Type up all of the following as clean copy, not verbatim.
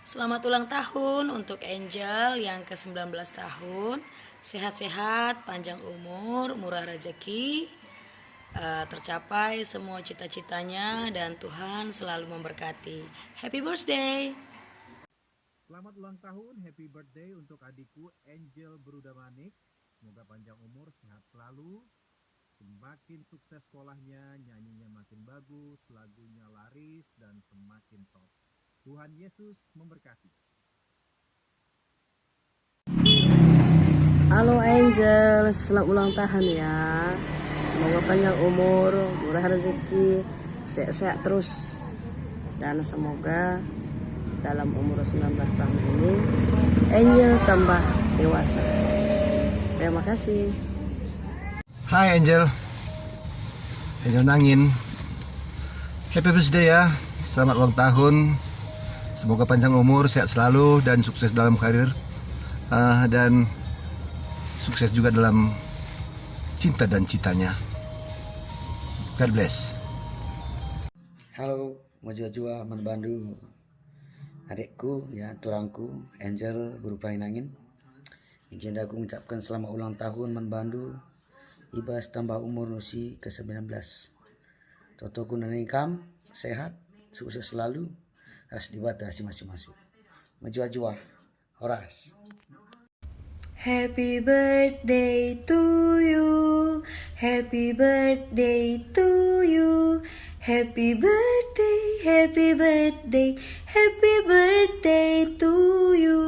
Selamat ulang tahun untuk Angel yang ke-19 tahun. Sehat-sehat, panjang umur, murah rezeki, tercapai semua cita-citanya dan Tuhan selalu memberkati. Happy birthday. Selamat ulang tahun, happy birthday untuk adikku Angel Brudamanik. Semoga panjang umur, sehat selalu. Semakin sukses sekolahnya, nyanyinya makin bagus, lagunya laris, dan semakin top. Tuhan Yesus memberkati. Halo Angel, selamat ulang tahun ya. Semoga panjang umur, murah rezeki, sehat-sehat terus. Dan semoga dalam umur 19 tahun ini Angel tambah dewasa. Terima kasih. Hai Angel Nangin. Happy birthday ya. Selamat ulang tahun. Semoga panjang umur, sehat selalu, dan sukses dalam karir. Dan sukses juga dalam cinta dan citanya. God bless. Halo, Mojua Manbandu. Adikku ya, turangku Angel Guru Nangin. Izin aku mengucapkan selamat ulang tahun Manbandu. Ibas tambah umur nusi ke-19. Totoku nanikam, sehat, sukses selalu, harus dibatasi masing-masing. Maju-jua, horas. Happy birthday to you. Happy birthday to you. Happy birthday, happy birthday, happy birthday to you.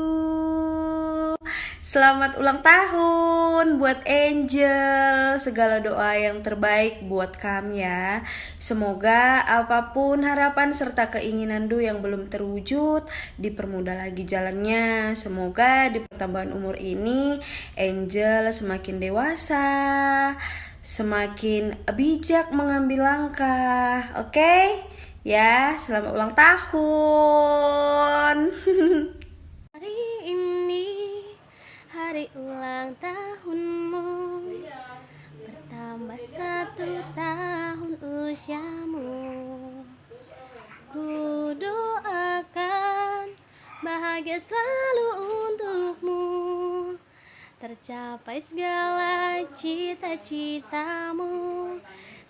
Selamat ulang tahun buat Angel. Segala doa yang terbaik buat kami ya. Semoga apapun harapan serta keinginan Du yang belum terwujud dipermudah lagi jalannya. Semoga di pertambahan umur ini Angel semakin dewasa, semakin bijak mengambil langkah. Oke? Ya, selamat ulang tahun. Hari ini hari ulang tahunmu, bertambah 1 tahun usiamu. Ku doakan bahagia selalu untukmu, tercapai segala cita-citamu.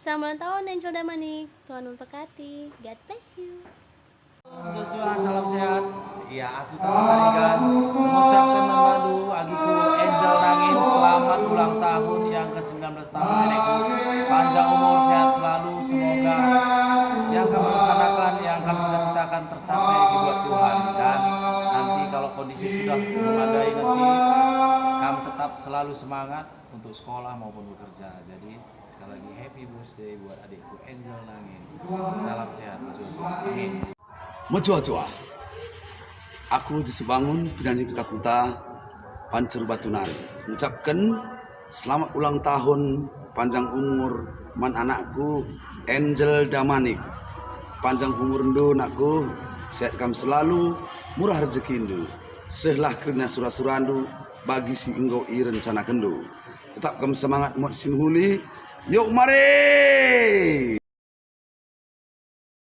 Selamat ulang tahun Angel Damanik, Tuhan memberkati. God bless you. Joshua, salam sehat. Ya, aku Tata Tarigan mengucapkan membantu agiku Angel Nangin selamat ulang tahun yang ke-19 tahun nenekku. Panjang umur, sehat selalu. Semoga yang kamu rencanakan, yang kamu cita-citakan tercapai dibuat Tuhan. Dan nanti kalau kondisi sudah memadai, nanti kamu tetap selalu semangat untuk sekolah maupun bekerja. Jadi sekali lagi happy birthday buat adikku Angel Nangin. Salam sehat, amin. Mojua, aku disebangun penyanyi Kutakuta Pancur Batunari mengucapkan selamat ulang tahun, panjang umur man anakku Angel Damanik. Panjang umur ndu nakku, sehat kam selalu, murah rezeki ndu. Sehlah kerana surah-surandu bagi si engkau i rencana kendu. Tetap kam semangat mod sinhuli. Yuk mari.